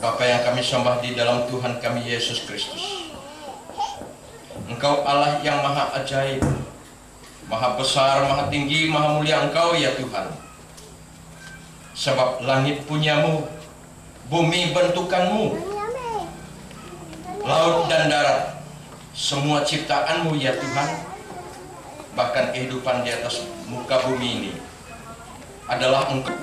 Bapa yang kami sembah di dalam Tuhan kami Yesus Kristus, Engkau Allah yang maha ajaib, maha besar, maha tinggi, maha mulia Engkau ya Tuhan. Sebab langit punyamu, bumi bentukanmu, laut dan darat semua ciptaanmu ya Tuhan. Bahkan kehidupan di atas muka bumi ini adalah Engkau.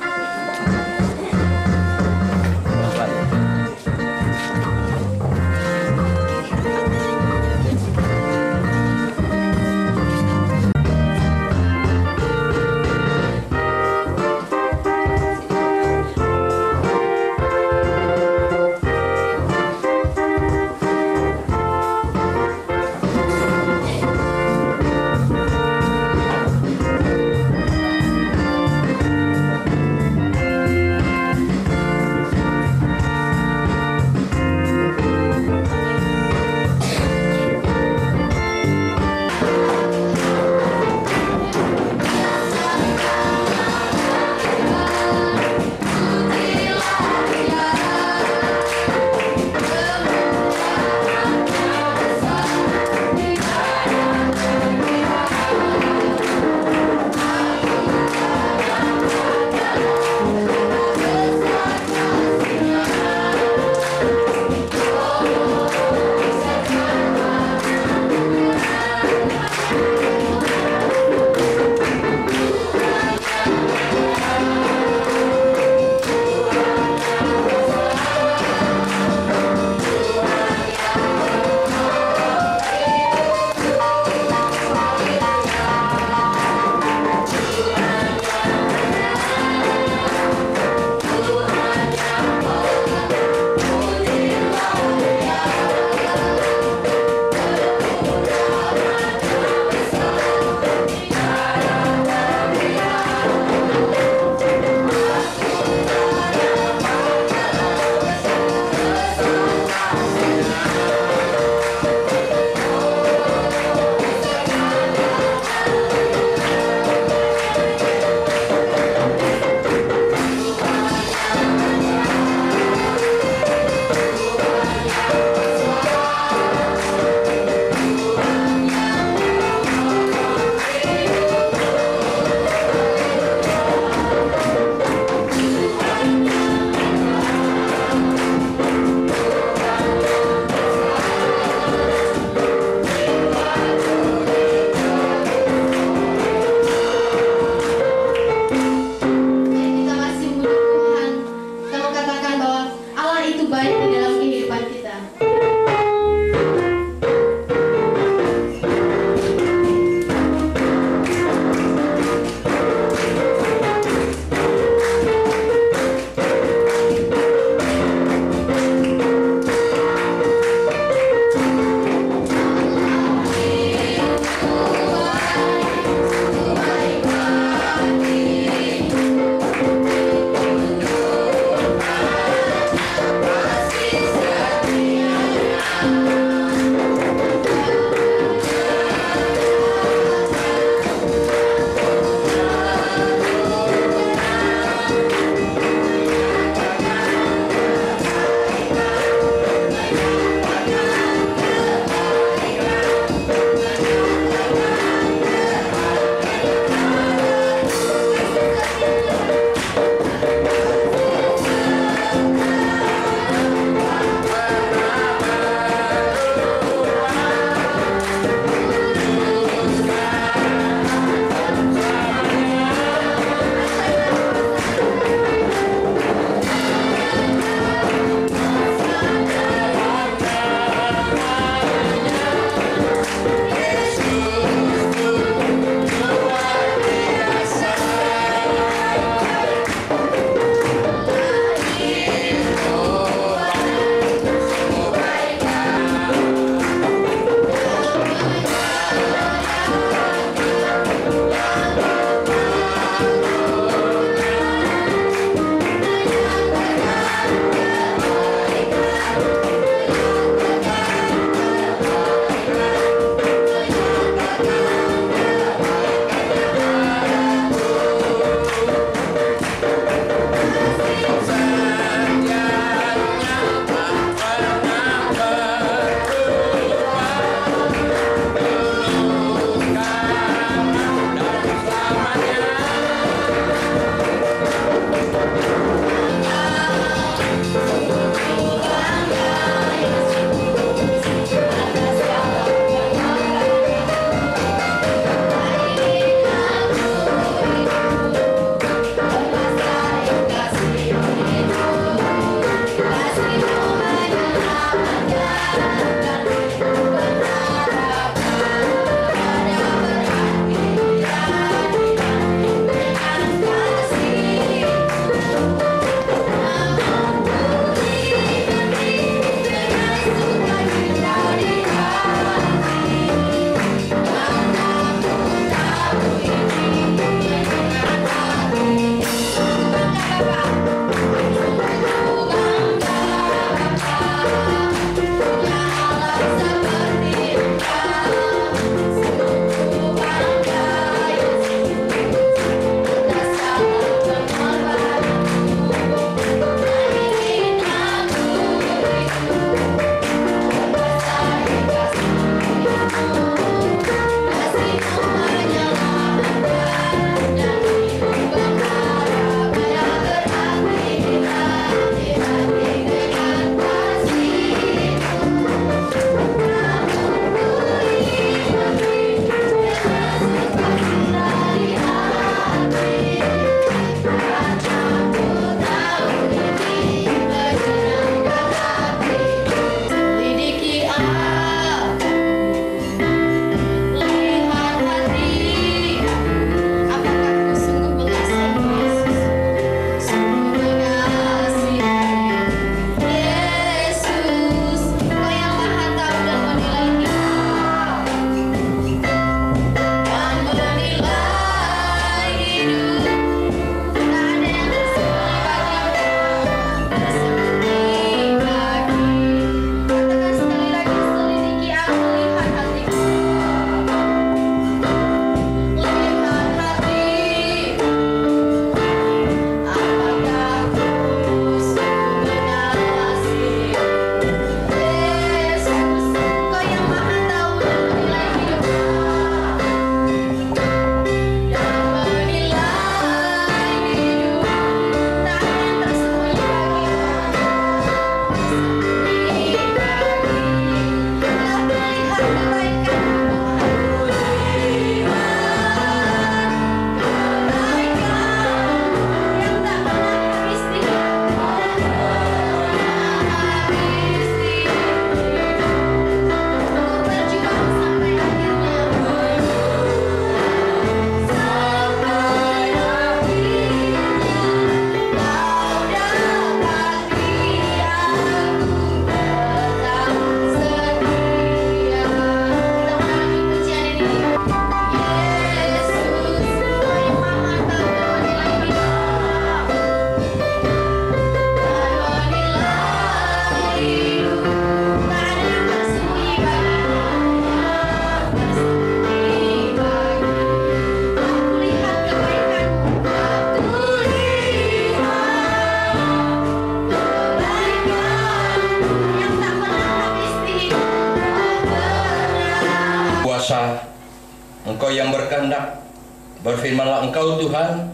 Berfirmanlah Engkau Tuhan,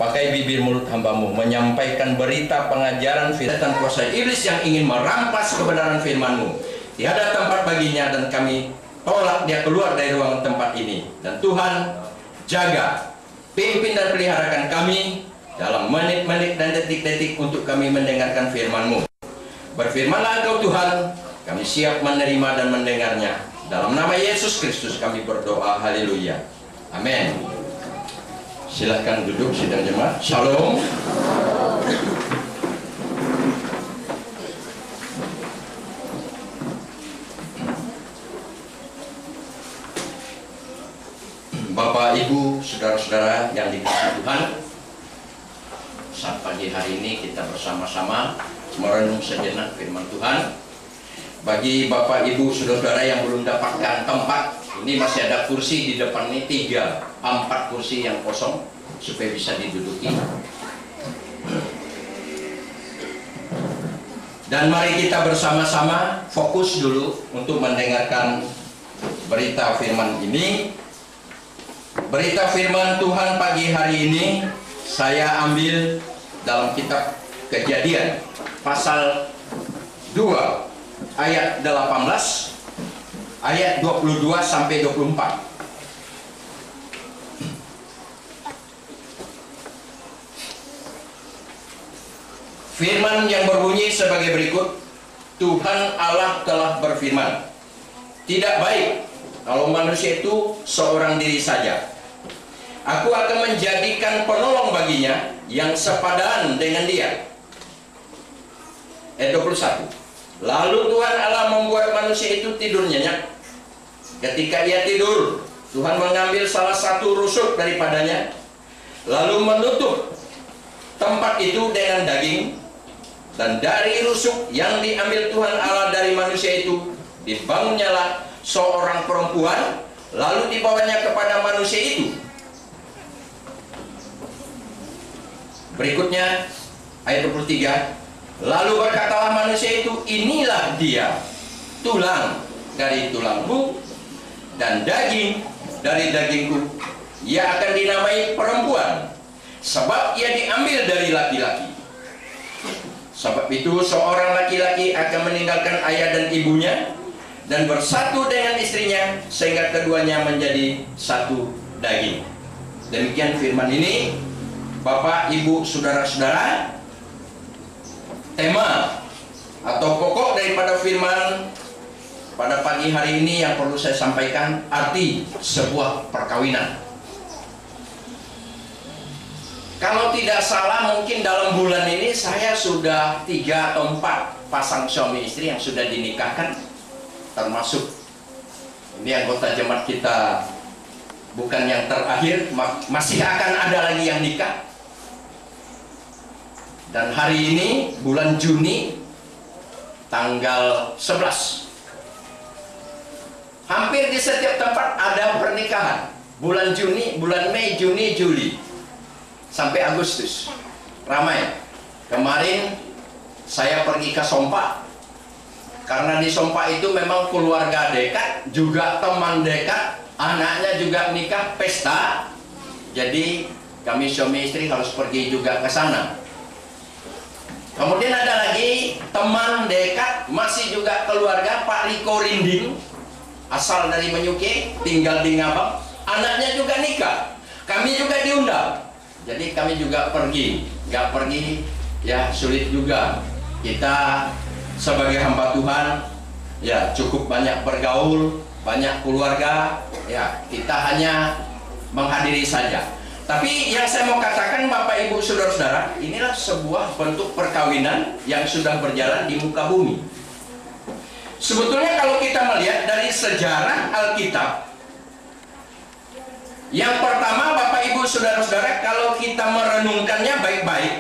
pakai bibir mulut hamba-Mu menyampaikan berita pengajaran firman dan kuasa iblis yang ingin merampas kebenaran firman-Mu. Tiada tempat baginya dan kami tolak dia keluar dari ruangan tempat ini. Dan Tuhan, jaga, pimpin dan peliharakan kami dalam menit-menit dan detik-detik untuk kami mendengarkan firman-Mu. Berfirmanlah Engkau Tuhan, kami siap menerima dan mendengarnya. Dalam nama Yesus Kristus kami berdoa, haleluya, amin. Silahkan duduk sidang jemaat. Shalom. Bapak, Ibu, saudara-saudara yang dikasihi Tuhan, saat pagi hari ini kita bersama-sama merenung sejenak firman Tuhan. Bagi Bapak, Ibu, saudara-saudara yang belum dapatkan tempat, ini masih ada kursi di depan ini, 3-4 kursi yang kosong supaya bisa diduduki. Dan mari kita bersama-sama fokus dulu untuk mendengarkan berita firman ini. Berita firman Tuhan pagi hari ini saya ambil dalam kitab Kejadian pasal 2 ayat 18 ayat 22 sampai 24. Firman yang berbunyi sebagai berikut. Tuhan Allah telah berfirman, tidak baik kalau manusia itu seorang diri saja. Aku akan menjadikan penolong baginya yang sepadan dengan dia. Ayat 21. Lalu Tuhan Allah membuat manusia itu tidur nyenyak. Ketika ia tidur, Tuhan mengambil salah satu rusuk daripadanya, lalu menutup tempat itu dengan daging. Dan dari rusuk yang diambil Tuhan Allah dari manusia itu, dibangunnyalah seorang perempuan, lalu dibawanya kepada manusia itu. Berikutnya ayat 23. Lalu berkatalah manusia itu, inilah dia, tulang dari tulangku dan daging dari dagingku. Ia akan dinamai perempuan, sebab ia diambil dari laki-laki. Sebab itu seorang laki-laki akan meninggalkan ayah dan ibunya dan bersatu dengan istrinya, sehingga keduanya menjadi satu daging. Demikian firman ini. Bapak, Ibu, saudara-saudara, tema atau pokok daripada firman pada pagi hari ini yang perlu saya sampaikan, arti sebuah perkawinan. Kalau tidak salah, mungkin dalam bulan ini saya sudah 3 atau 4 pasang suami istri yang sudah dinikahkan, termasuk ini anggota jemaat kita bukan yang terakhir, masih akan ada lagi yang nikah. Dan hari ini bulan Juni tanggal 11, hampir di setiap tempat ada pernikahan. Bulan Juni, bulan Mei, Juni, Juli sampai Agustus ramai. Kemarin saya pergi ke Sompa, karena di Sompa itu memang keluarga dekat, juga teman dekat, anaknya juga nikah, pesta. Jadi kami suami istri harus pergi juga ke sana. Kemudian ada lagi teman dekat, masih juga keluarga, Pak Riko Rinding, asal dari Menyuke, tinggal di Ngabang, anaknya juga nikah. Kami juga diundang. Jadi kami juga pergi. Nggak pergi ya sulit juga. Kita sebagai hamba Tuhan ya cukup banyak bergaul, banyak keluarga, ya kita hanya menghadiri saja. Tapi yang saya mau katakan, Bapak Ibu saudara-saudara, inilah sebuah bentuk perkawinan yang sudah berjalan di muka bumi. Sebetulnya kalau kita melihat dari sejarah Alkitab, yang pertama Bapak Ibu saudara-saudara, kalau kita merenungkannya baik-baik,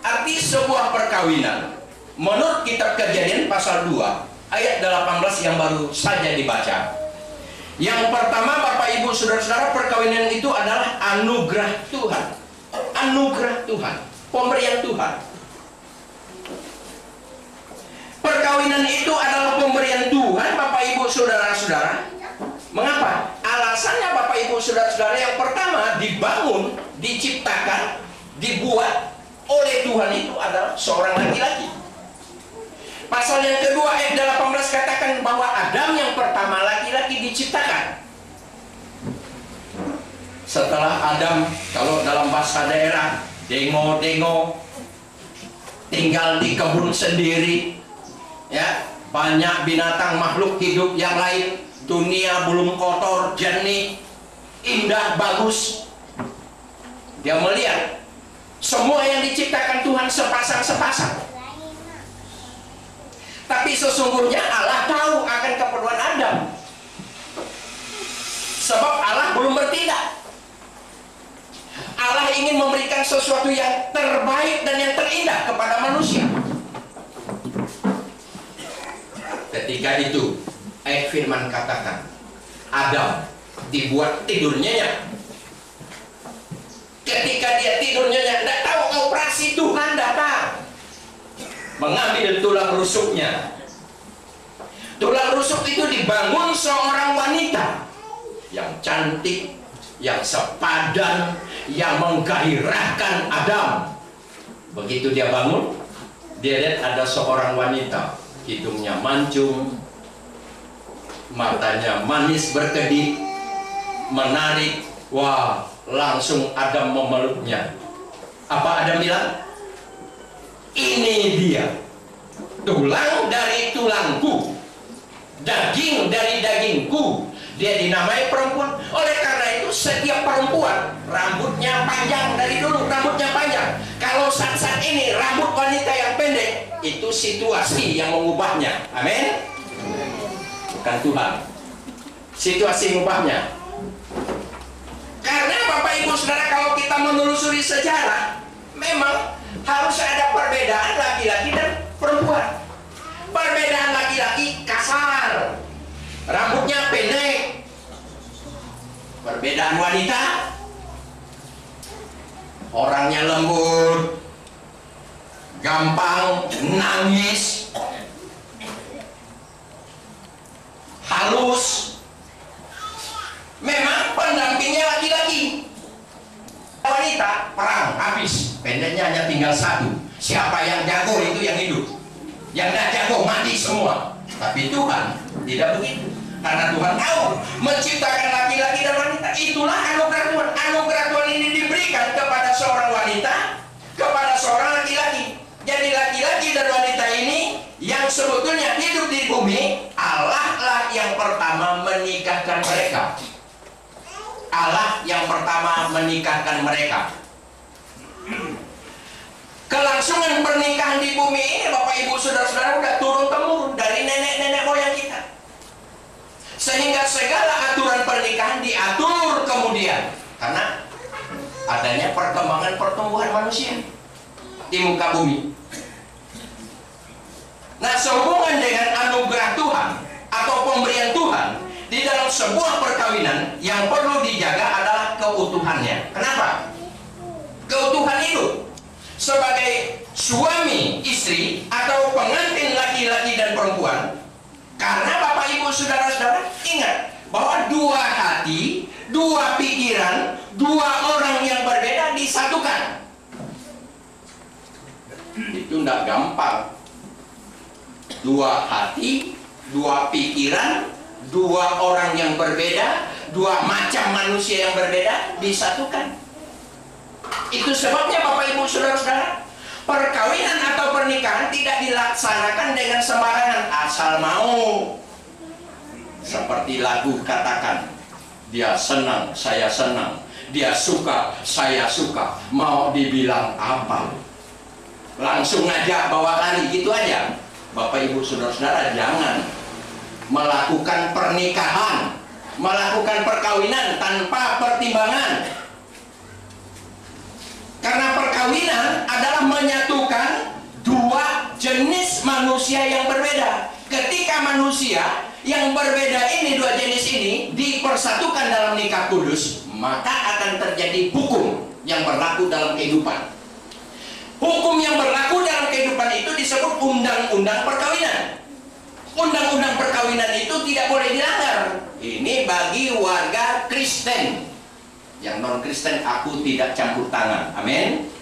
arti sebuah perkawinan menurut kitab Kejadian pasal 2 ayat 18 yang baru saja dibaca. Yang pertama Bapak Ibu saudara-saudara, perkawinan itu adalah anugerah Tuhan. Anugerah Tuhan, pemberian Tuhan. Perkawinan itu adalah pemberian Tuhan Bapak Ibu saudara-saudara. Mengapa? Allah alasannya Bapak Ibu Saudara-saudara, yang pertama dibangun, diciptakan, dibuat oleh Tuhan itu adalah seorang laki-laki. Pasal yang kedua ayat 18 katakan bahwa Adam yang pertama laki-laki diciptakan. Setelah Adam, kalau dalam bahasa daerah, dengo-dengo, tinggal di kebun sendiri, ya, banyak binatang makhluk hidup yang lain, dunia belum kotor, jernih, indah, bagus. Dia melihat semua yang diciptakan Tuhan sepasang-sepasang. Tapi sesungguhnya Allah tahu akan keperluan Adam, sebab Allah belum bertindak. Allah ingin memberikan sesuatu yang terbaik dan yang terindah kepada manusia. Ketika itu ayat firman katakan Adam dibuat tidur nyenyak. Ketika dia tidur nyenyak, tidak tahu operasi Tuhan datang mengambil tulang rusuknya. Tulang rusuk itu dibangun seorang wanita yang cantik, yang sepadan, yang menggairahkan Adam. Begitu dia bangun, dia lihat ada seorang wanita, hidungnya mancung, matanya manis berkedip, menarik. Wah, langsung Adam memeluknya. Apa Adam bilang? Ini dia, tulang dari tulangku, daging dari dagingku. Dia dinamai perempuan. Oleh karena itu setiap perempuan rambutnya panjang, dari dulu rambutnya panjang. Kalau saat-saat ini rambut wanita yang pendek, itu situasi yang mengubahnya. Amin. Bukan Tuhan. Situasi mengubahnya. Karena Bapak Ibu Saudara, kalau kita menelusuri sejarah, memang harus ada perbedaan laki-laki dan perempuan. Perbedaan laki-laki kasar, rambutnya pendek. Perbedaan wanita, orangnya lembut, gampang nangis, halus. Memang pendampingnya laki-laki. Wanita perang habis, pendeknya hanya tinggal satu. Siapa yang jago itu yang hidup, yang tidak jago mati semua. Tapi Tuhan tidak begitu, karena Tuhan tahu menciptakan laki-laki dan wanita. Itulah anugerah Tuhan. Anugerah Tuhan ini diberikan kepada seorang wanita, kepada seorang laki-laki. Jadi laki-laki dan wanita ini yang sebetulnya hidup di bumi, Allah lah yang pertama menikahkan mereka. Allah yang pertama menikahkan mereka. Kelangsungan pernikahan di bumi ini, Bapak Ibu Saudara-saudara, udah turun-temurun dari nenek-nenek moyang kita. Sehingga segala aturan pernikahan diatur kemudian karena adanya perkembangan pertumbuhan manusia di muka bumi. Nah, sehubungan dengan anugerah Tuhan atau pemberian Tuhan di dalam sebuah perkawinan, yang perlu dijaga adalah keutuhannya. Kenapa? Keutuhan itu sebagai suami istri atau pengantin laki-laki dan perempuan. Karena Bapak Ibu Saudara-saudara, ingat bahwa dua hati, dua pikiran, dua orang yang berbeda disatukan. Itu tidak gampang. Dua hati, dua pikiran, dua orang yang berbeda, dua macam manusia yang berbeda disatukan. Itu sebabnya Bapak Ibu Saudara-saudara, perkawinan atau pernikahan tidak dilaksanakan dengan sembarangan asal mau. Seperti lagu katakan, dia senang, saya senang, dia suka, saya suka. Mau dibilang apa? Langsung aja bawa lari, gitu aja. Bapak Ibu Saudara-saudara, jangan melakukan pernikahan, melakukan perkawinan tanpa pertimbangan. Karena perkawinan adalah menyatukan dua jenis manusia yang berbeda. Ketika manusia yang berbeda ini, dua jenis ini dipersatukan dalam nikah kudus, maka akan terjadi hukum yang berlaku dalam kehidupan. Hukum yang berlaku dalam kehidupan itu disebut undang-undang perkawinan. Undang-undang perkawinan itu tidak boleh dilanggar. Ini bagi warga Kristen. Yang non-Kristen aku tidak campur tangan. Amin.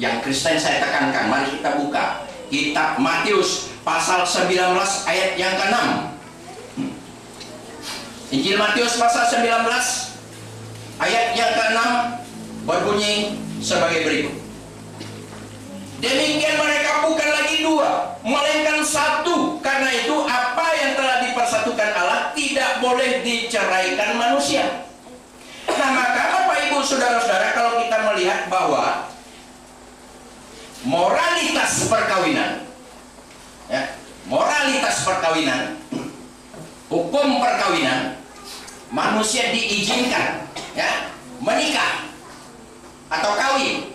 Yang Kristen saya tekankan. Mari kita buka kitab Matius pasal 19 ayat yang ke-6. Injil Matius pasal 19 ayat yang ke-6 berbunyi sebagai berikut. Demikian mereka bukan lagi dua, melainkan satu. Karena itu apa yang telah dipersatukan Allah tidak boleh diceraikan manusia. Nah, maka Bapak Ibu Saudara-saudara, kalau kita melihat bahwa moralitas perkawinan, ya, moralitas perkawinan, hukum perkawinan, manusia diizinkan, ya, menikah atau kawin.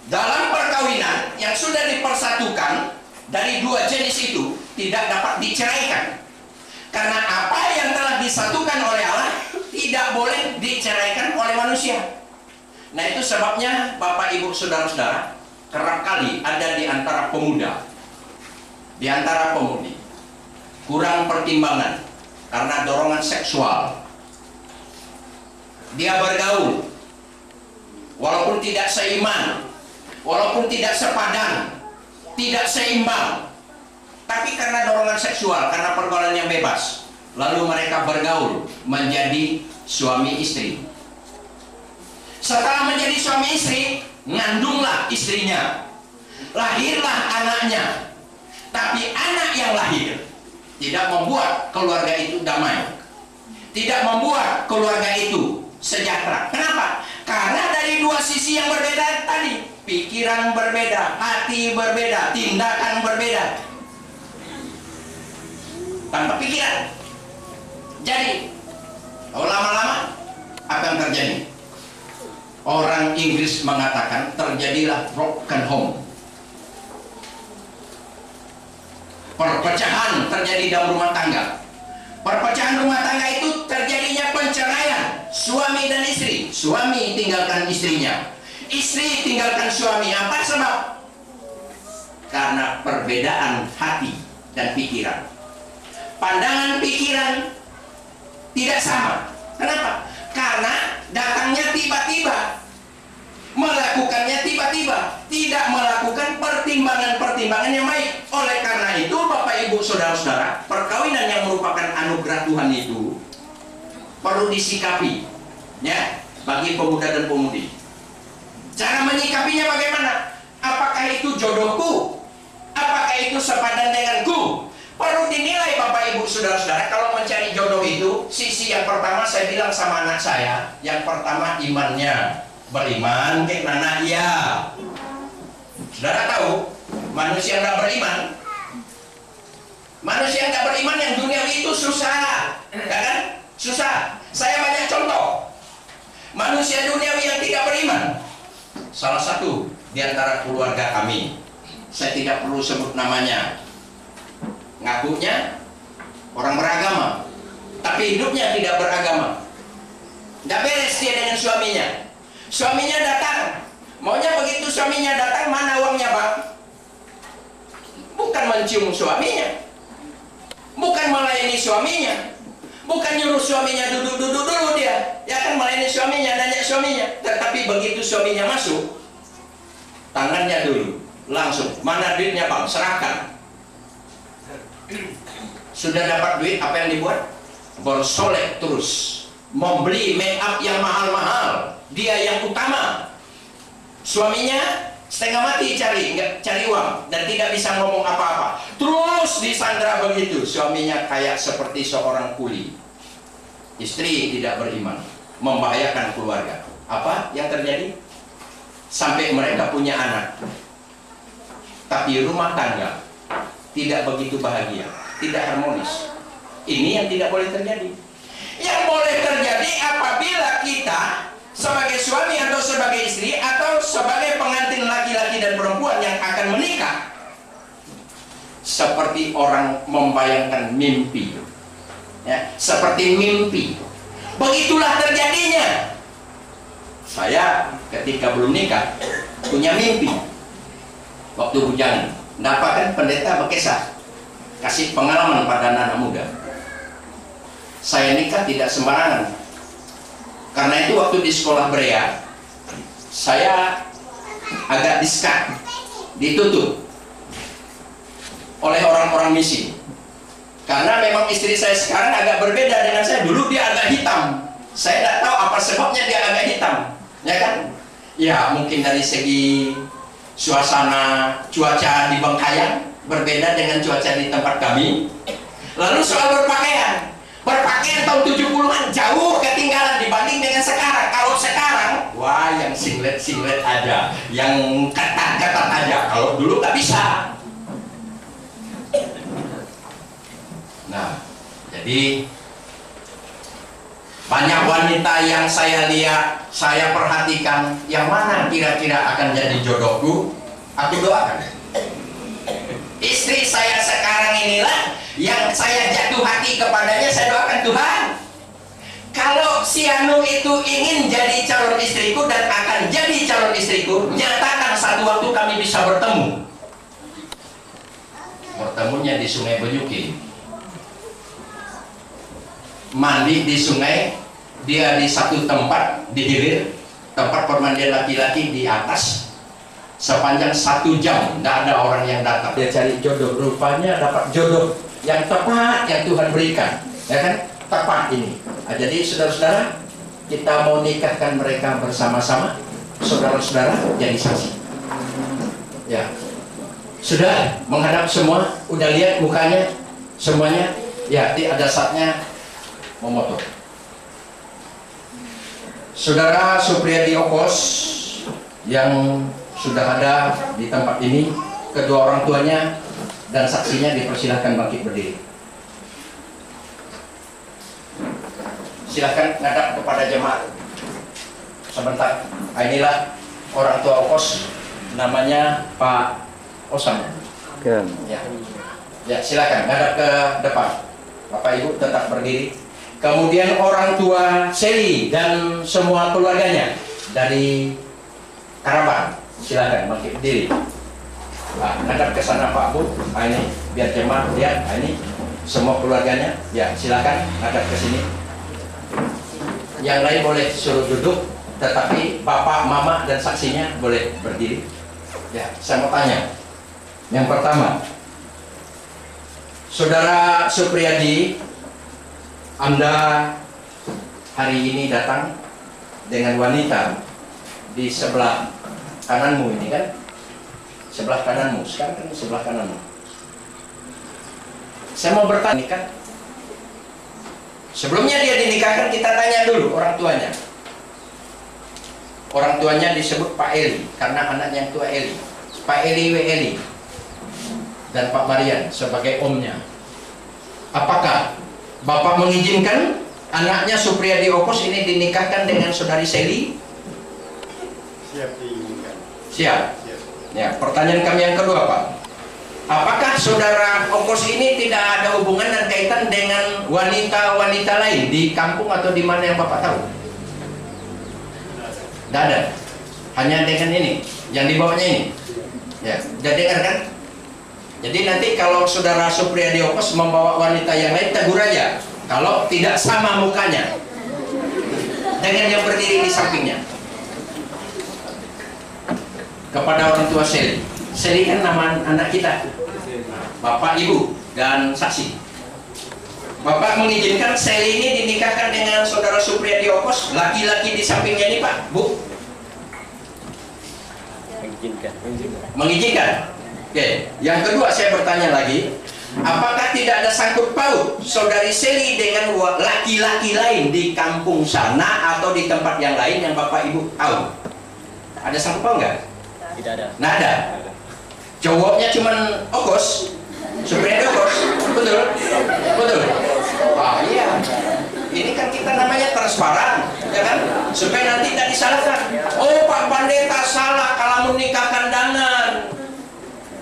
Dalam perkawinan yang sudah dipersatukan dari dua jenis itu tidak dapat diceraikan. Karena apa yang telah disatukan oleh Allah tidak boleh diceraikan oleh manusia. Nah, itu sebabnya Bapak Ibu Saudara-saudara, kerap kali ada di antara pemuda, di antara pemudi, kurang pertimbangan karena dorongan seksual. Dia bergaul walaupun tidak seiman, walaupun tidak sepadan, tidak seimbang, tapi karena dorongan seksual, karena pergaulan yang bebas, lalu mereka bergaul menjadi suami istri. Setelah menjadi suami istri, ngandunglah istrinya, lahirlah anaknya. Tapi anak yang lahir tidak membuat keluarga itu damai, tidak membuat keluarga itu sejahtera. Kenapa? Karena dari dua sisi yang berbeda tadi, pikiran berbeda, hati berbeda, tindakan berbeda. Tanpa pikiran. Jadi, kalau lama-lama apa yang terjadi? Orang Inggris mengatakan terjadilah broken home. Perpecahan terjadi dalam rumah tangga. Perpecahan rumah tangga itu terjadinya penceraian suami dan istri. Suami tinggalkan istrinya, istri tinggalkan suami. Apa sebab? Karena perbedaan hati dan pikiran. Pandangan pikiran tidak sama. Kenapa? Karena datangnya tiba-tiba, melakukannya tiba-tiba, tidak melakukan pertimbangan-pertimbangan yang baik. Oleh karena itu, Bapak Ibu Saudara-saudara, perkawinan yang merupakan anugerah Tuhan itu perlu disikapi, ya, bagi pemuda dan pemudi. Cara menyikapinya bagaimana? Apakah itu jodohku? Apakah itu sepadan denganku? Perlu dinilai Bapak Ibu Saudara-saudara. Kalau mencari jodoh itu, sisi yang pertama saya bilang sama anak saya, yang pertama imannya. Beriman kayak nana iya. Saudara tahu, manusia yang tidak beriman, manusia yang tidak beriman yang duniawi itu susah, ya kan? Susah. Saya banyak contoh manusia duniawi yang tidak beriman. Salah satu di antara keluarga kami, saya tidak perlu sebut namanya, ngakunya orang beragama, tapi hidupnya tidak beragama. Tidak beres dia dengan suaminya. Suaminya datang, maunya begitu suaminya datang, mana uangnya bang? Bukan mencium suaminya, bukan melayani suaminya, bukan nyuruh suaminya duduk-duduk dulu dia, ya kan, melayani suaminya, nanya suaminya. Tetapi begitu suaminya masuk, tangannya dulu, langsung, mana duitnya bang? Serahkan. Sudah dapat duit, apa yang dibuat? Bersolek terus, membeli make up yang mahal-mahal. Dia yang utama. Suaminya setengah mati cari uang dan tidak bisa ngomong apa-apa. Terus disandera begitu. Suaminya kayak seperti seorang kuli. Istri tidak beriman, membahayakan keluarga. Apa yang terjadi? Sampai mereka punya anak, tapi rumah tangga tidak begitu bahagia, tidak harmonis. Ini yang tidak boleh terjadi. Yang boleh terjadi apabila kita sebagai suami atau sebagai istri atau sebagai pengantin laki-laki dan perempuan yang akan menikah, seperti orang membayangkan mimpi, ya, seperti mimpi. Begitulah terjadinya. Saya ketika belum nikah punya mimpi waktu hujan, kenapa kan pendeta berkisah, kasih pengalaman pada anak muda. Saya nikah tidak sembarangan. Karena itu waktu di sekolah Berea, saya agak diskat, ditutup oleh orang-orang misi. Karena memang istri saya sekarang agak berbeda dengan saya. Dulu dia agak hitam. Saya tidak tahu apa sebabnya dia agak hitam. Ya kan? Ya mungkin dari segi suasana cuaca di Bengkayang berbeda dengan cuaca di tempat kami. Lalu soal berpakaian. Berpakaian tahun 70-an jauh ketinggalan dibanding dengan sekarang. Kalau sekarang, wah yang singlet-singlet aja. Yang ketat-ketat aja. Kalau dulu nggak bisa. Nah, jadi banyak wanita yang saya lihat, saya perhatikan, yang mana kira-kira akan jadi jodohku, aku doakan. Istri saya sekarang inilah yang saya jatuh hati kepadanya, saya doakan Tuhan. Kalau si Anu itu ingin jadi calon istriku dan akan jadi calon istriku, nyatakan satu waktu kami bisa bertemu. Bertemunya di Sungai Benyuki. Mandi di sungai, dia di satu tempat di hilir, tempat permandian laki-laki di atas, sepanjang 1 jam tidak ada orang yang datang. Dia cari jodoh, rupanya dapat jodoh yang tepat yang Tuhan berikan, ya kan? Tepat ini. Nah, jadi saudara-saudara, kita mau nikahkan mereka bersama-sama. Saudara-saudara jadi saksi. Ya, sudah menghadap semua, udah lihat mukanya semuanya. Ya, ada saatnya memotong. Saudara Supriyadi Okos yang sudah ada di tempat ini, kedua orang tuanya dan saksinya dipersilahkan bangkit berdiri. Silahkan ngadap kepada jemaat sebentar. Inilah orang tua Okos, namanya Pak Osam. Ya, ya silakan ngadap ke depan. Bapak Ibu tetap berdiri. Kemudian orang tua Seli dan semua keluarganya dari Karaban, silakan bangkit berdiri. Nah, ngadap ke sana Pak Bu. Nah, ini biar jemaat lihat. Nah, ini semua keluarganya. Ya, silakan ngadap ke sini. Yang lain boleh suruh duduk, tetapi Bapak, Mama dan saksinya boleh berdiri. Ya, saya mau tanya. Yang pertama, Saudara Supriyadi, Anda hari ini datang dengan wanita di sebelah kananmu ini kan? Sebelah kananmu, sekarang kan sebelah kananmu. Saya mau bertanya kan? Sebelumnya dia dinikahkan, kita tanya dulu orang tuanya. Orang tuanya disebut Pak Eli, karena anaknya yang tua Eli. Pak Eli W. Eli dan Pak Marian sebagai omnya. Apakah Bapak mengizinkan anaknya Supriyadi Okos ini dinikahkan dengan saudari Seli? Siap diizinkan. Siap. Ya, pertanyaan kami yang kedua, Pak. Apakah saudara Okos ini tidak ada hubungan dan kaitan dengan wanita-wanita lain di kampung atau di mana yang Bapak tahu? Tidak ada. Hanya dengan ini, yang dibawanya ini. Ya, sudah dengar kan? Jadi nanti kalau saudara Supriyadi Okos membawa wanita yang lain, tegur aja. Kalau tidak sama mukanya dengan yang berdiri di sampingnya. Kepada orang tua Seli. Seli kan nama anak kita. Bapak, Ibu, dan saksi. Bapak mengizinkan Seli ini dinikahkan dengan saudara Supriyadi Okos, laki-laki di sampingnya ini, Pak, Bu? Mengizinkan. Mengizinkan. Oke. Yang kedua saya bertanya lagi, apakah tidak ada sangkut paut saudari Seli dengan laki-laki lain di kampung sana atau di tempat yang lain yang Bapak Ibu tahu? Ada sangkut paut nggak? Tidak ada. Nggak ada. Cowoknya cuman Okos, Supriyadi Okos, betul? Betul. Ah iya. Ini kan kita namanya transparan, ya kan? Supaya nanti tidak disalahkan. Oh Pak Pendeta salah kalau menikahkan dangan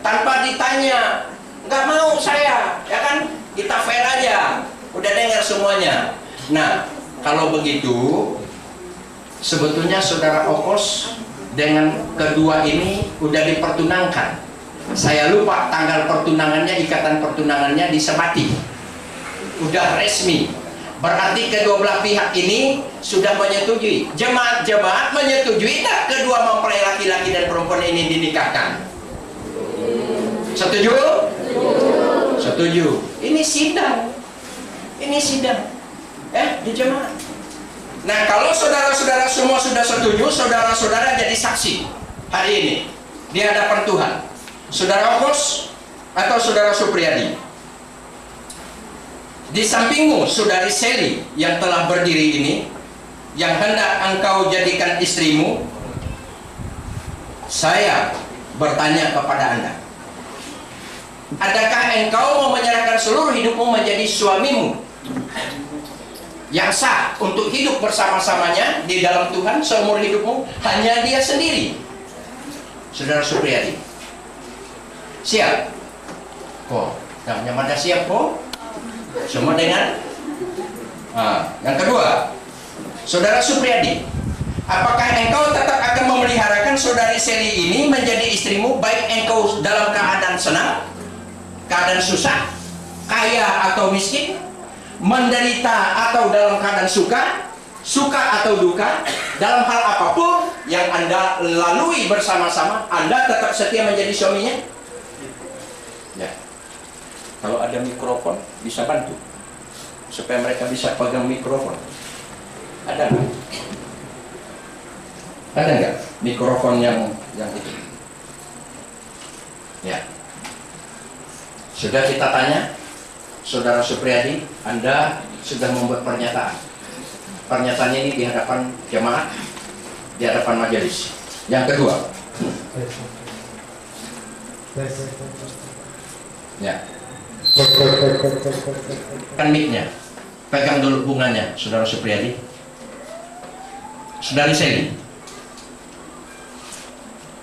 tanpa ditanya. Nggak mau saya, ya kan? Kita fair aja. Udah dengar semuanya. Nah, kalau begitu, sebetulnya saudara Okos dengan kedua ini udah dipertunangkan. Saya lupa tanggal pertunangannya, ikatan pertunangannya disepakati. Udah resmi. Berarti kedua belah pihak ini sudah menyetujui. Jemaat-jemaat menyetujui tak kedua mempelai laki-laki dan perempuan ini dinikahkan? Setuju? Setuju. Ini sidang. Ini sidang. Di jemaat. Nah, kalau saudara-saudara semua sudah setuju, saudara-saudara jadi saksi hari ini di hadapan Tuhan. Saudara Okos atau saudara Supriyadi? Di sampingmu saudari Seli yang telah berdiri ini, yang hendak engkau jadikan istrimu. Saya bertanya kepada Anda, adakah engkau mau menyerahkan seluruh hidupmu menjadi suamimu yang sah untuk hidup bersama-samanya di dalam Tuhan seumur hidupmu, hanya dia sendiri? Saudara Supriyadi, siap? Kok namanya pada siap kok? Semua dengan yang kedua, saudara Supriyadi, apakah engkau tetap akan memeliharakan saudari Seli ini menjadi istrimu, baik engkau dalam keadaan senang, keadaan susah, kaya atau miskin, menderita atau dalam keadaan suka atau duka, dalam hal apapun yang Anda lalui bersama-sama, Anda tetap setia menjadi suaminya? Ya. Kalau ada mikrofon bisa bantu supaya mereka bisa pegang mikrofon. Ada nggak? Ada nggak mikrofon yang itu? Ya. Sudah kita tanya, saudara Supriyadi, Anda sudah membuat pernyataan. Pernyataannya ini di hadapan jemaat, di hadapan majelis. Yang kedua, ya. Kan mic-nya, pegang dulu bunganya, saudara Supriyadi. Saudari Seli,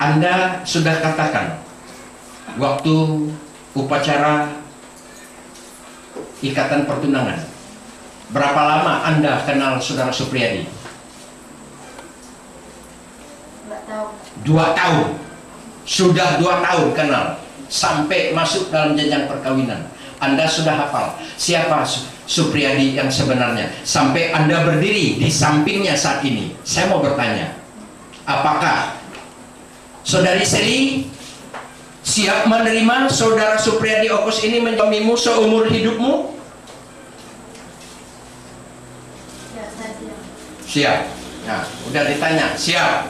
Anda sudah katakan waktu upacara ikatan pertunangan, berapa lama Anda kenal saudara Supriyadi? 2 tahun. Sudah 2 tahun kenal, sampai masuk dalam jenjang perkawinan. Anda sudah hafal siapa Supriyadi yang sebenarnya, sampai Anda berdiri di sampingnya saat ini. Saya mau bertanya, apakah saudari Seli siap menerima saudara Supriyadi Okos ini menjadi suamimu seumur hidupmu? Siap. Nah, udah ditanya, siap.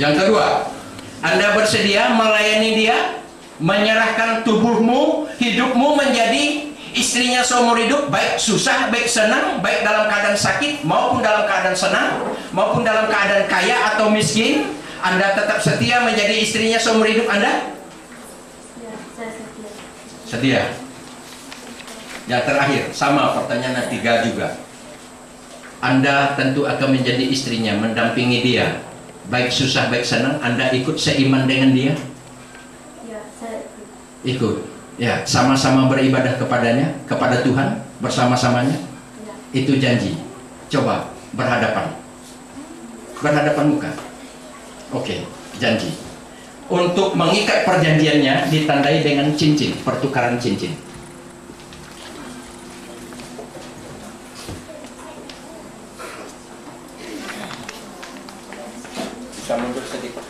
Yang kedua, Anda bersedia melayani dia, menyerahkan tubuhmu, hidupmu menjadi istrinya seumur hidup, baik susah, baik senang, baik dalam keadaan sakit maupun dalam keadaan senang, maupun dalam keadaan kaya atau miskin, Anda tetap setia menjadi istrinya seumur hidup Anda? Ya, saya setia. Setia. Yang terakhir, sama pertanyaan ketiga juga. Anda tentu akan menjadi istrinya, mendampingi dia, baik susah, baik senang. Anda ikut seiman dengan dia? Ya, saya Ikut. Ya, sama-sama beribadah kepadanya, kepada Tuhan bersama-samanya. ya. Itu janji. Coba berhadapan muka. Oke, janji. Untuk mengikat perjanjiannya ditandai dengan cincin, pertukaran cincin. Bisa mundur sedikit.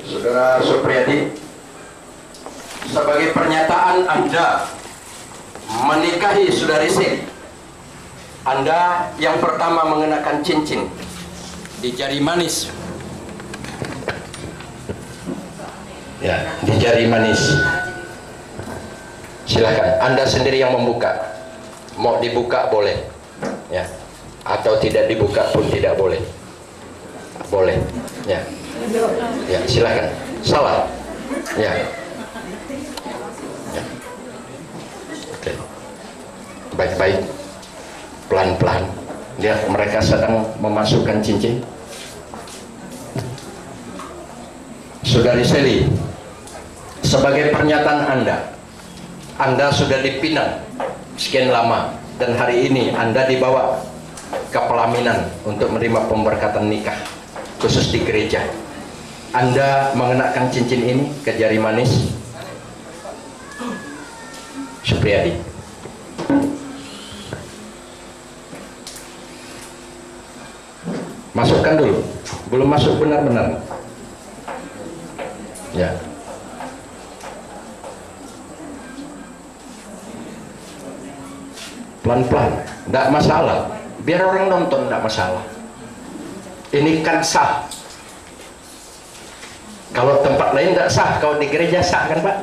Saudara Supriyadi, sebagai pernyataan Anda menikahi saudari Seli, Anda yang pertama mengenakan cincin di jari manis. Ya, di jari manis. Silakan, Anda sendiri yang membuka. Mau dibuka boleh, ya, atau tidak dibuka pun tidak boleh. Boleh, ya. Ya, silakan. Salah. Ya. Ya. Oke. Baik-baik. Pelan-pelan. Mereka sedang memasukkan cincin. Saudari Seli, sebagai pernyataan Anda sudah dipinang sekian lama dan hari ini Anda dibawa ke pelaminan untuk menerima pemberkatan nikah khusus di gereja. Anda mengenakan cincin ini ke jari manis Supriyadi. Masukkan dulu, belum masuk benar-benar. Ya. Pelan-pelan, tidak masalah. Biar orang nonton, tidak masalah. Ini kan sah. Kalau tempat lain tidak sah, kalau di gereja sah kan Pak?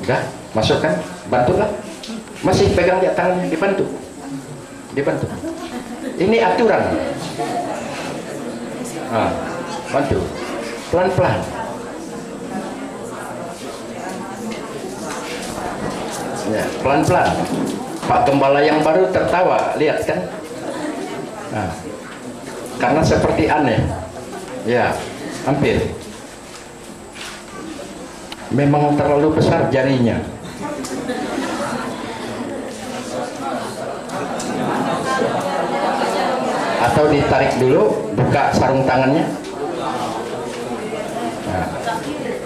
Udah, masukkan, bantulah. Masih pegang dia tangannya, dibantu. Dibantu. Ini aturan. Bantu. Pelan-pelan. Ya, pelan-pelan. Pak Gembala yang baru tertawa, lihat kan? Karena seperti aneh. Ya, hampir. Memang terlalu besar jarinya. Atau ditarik dulu, buka sarung tangannya.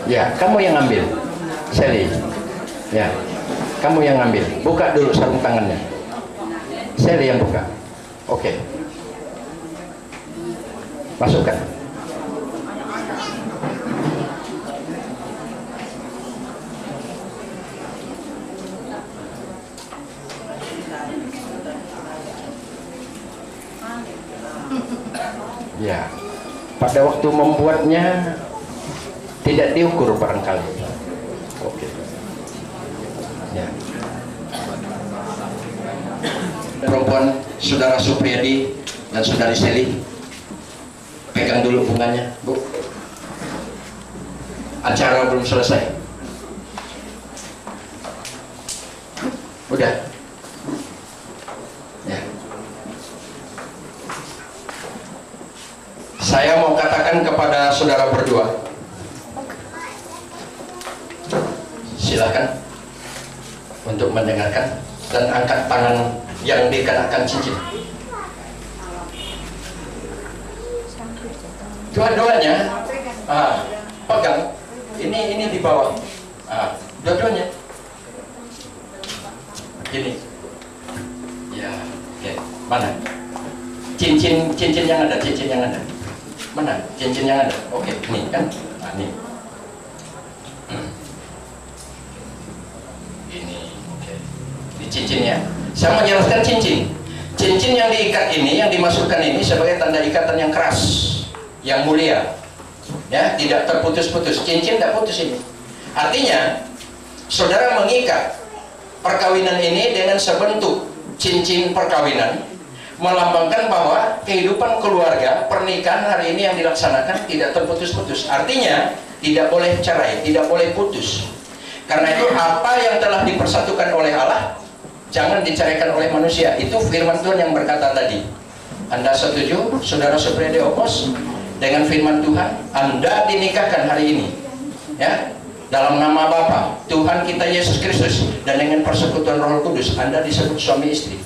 Ya, kamu yang ambil, Sally. Ya, kamu yang ambil. Buka dulu sarung tangannya. Sally yang buka. Oke. Masukkan. Ya, pada waktu membuatnya tidak diukur barangkali. Oke. Ya. Perempuan Saudara Supriyadi dan Saudari Seli, pegang dulu bunganya, Bu. Acara belum selesai. Udah. Ya. Saya mau katakan kepada saudara berdua, silakan untuk mendengarkan dan angkat tangan yang dikenakan cincin. Dua-duanya, pegang. Ini di bawah. Dua-duanya. Gini. Ya, oke. Mana? Cincin yang ada, cincin yang ada. Mana? Cincin yang ada. Oke, nih kan? Nih. Ini, oke. Ini cincinnya. Saya menjelaskan cincin. Cincin yang diikat ini, yang dimasukkan ini sebagai tanda ikatan yang keras, yang mulia. Ya, tidak terputus-putus. Cincin tidak putus ini. Artinya, saudara mengikat perkawinan ini dengan sebentuk cincin perkawinan, melambangkan bahwa kehidupan keluarga, pernikahan hari ini yang dilaksanakan tidak terputus-putus. Artinya, tidak boleh cerai, tidak boleh putus. Karena itu apa yang telah dipersatukan oleh Allah, jangan diceraikan oleh manusia. Itu firman Tuhan yang berkata tadi. Anda setuju, Saudara Supriyadi Opos, dengan firman Tuhan? Anda dinikahkan hari ini, ya, dalam nama Bapa, Tuhan kita Yesus Kristus, dan dengan persekutuan Roh Kudus, Anda disebut suami istri.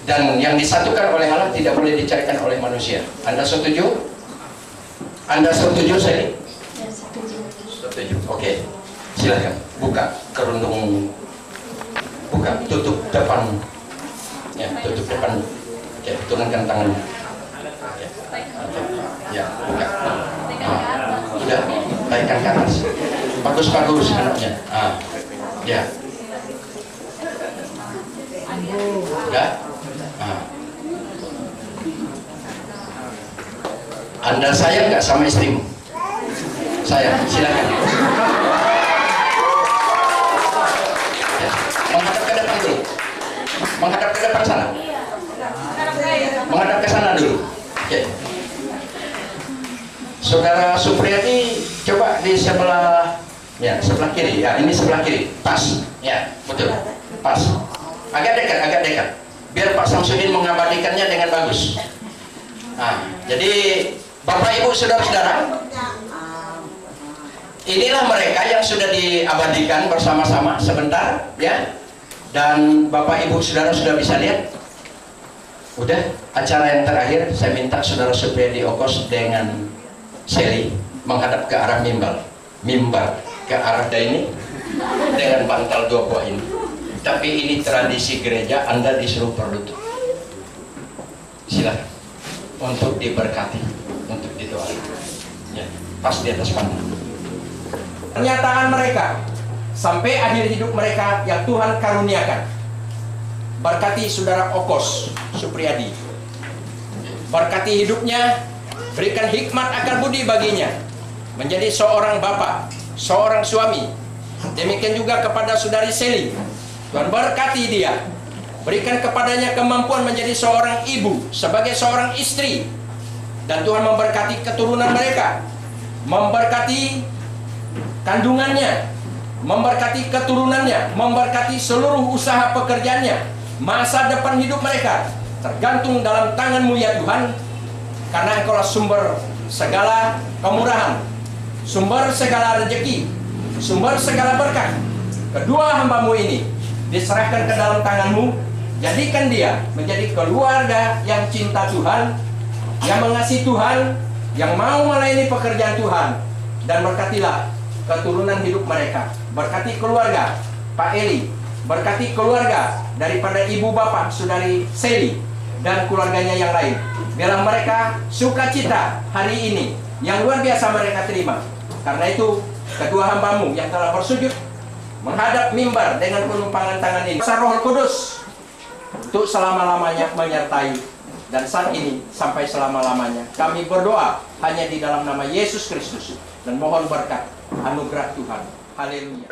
Dan yang disatukan oleh Allah tidak boleh diceraikan oleh manusia. Anda setuju? Anda setuju, saya? Setuju. Oke. Silakan buka kerudung, buka, tutup depan, ya, tutup depan. Oke, turunkan tangannya. Oke. Ya, buka. Sudah, naikkan ke atas. Bagus anaknya. Ya. Sudah. Anda sayang nggak sama istrimu? Sayang, silakan. Ya. Menghadap ke depan dulu. Menghadap ke depan sana. Menghadap ke sana dulu. Oke. Saudara Supriyadi, coba di sebelah, ya, sebelah kiri. Ya, ini sebelah kiri. Pas. Ya, betul. Pas. Agak dekat, agak dekat. biar Pak Samsudin mengabadikannya dengan bagus. Nah, jadi Bapak Ibu saudara-saudara, inilah mereka yang sudah diabadikan bersama-sama sebentar ya. Dan Bapak Ibu saudara sudah bisa lihat. Udah, acara yang terakhir saya minta saudara Supriyadi Okos dengan Sally menghadap ke arah mimbar ke arah ini dengan bantal 2 buah ini. Tapi ini tradisi gereja, Anda disuruh berlutut. Silakan untuk diberkati, untuk didoakan. Ya, pas di atas panggung. Pernyataan mereka sampai akhir hidup mereka yang Tuhan karuniakan. Berkati saudara Okos Supriyadi. Berkati hidupnya, berikan hikmat akal budi baginya menjadi seorang bapak, seorang suami. Demikian juga kepada saudari Sally. Tuhan berkati dia, berikan kepadanya kemampuan menjadi seorang ibu, sebagai seorang istri. Dan Tuhan memberkati keturunan mereka, memberkati kandungannya, memberkati keturunannya, memberkati seluruh usaha pekerjaannya. Masa depan hidup mereka tergantung dalam tangan-Mu ya Tuhan, karena Engkaulah sumber segala kemurahan, sumber segala rezeki, sumber segala berkat. Kedua hamba-Mu ini diserahkan ke dalam tangan-Mu. Jadikan dia menjadi keluarga yang cinta Tuhan, yang mengasihi Tuhan, yang mau melayani pekerjaan Tuhan. Dan berkatilah keturunan hidup mereka. Berkati keluarga Pak Eli, berkati keluarga daripada ibu bapak saudari Sally dan keluarganya yang lain. Biarlah mereka sukacita hari ini yang luar biasa mereka terima. Karena itu kedua hamba-Mu yang telah bersujud menghadap mimbar dengan penumpangan tangan ini, Roh Kudus untuk selama-lamanya menyertai. Dan saat ini sampai selama-lamanya kami berdoa hanya di dalam nama Yesus Kristus dan mohon berkat anugerah Tuhan. Haleluya.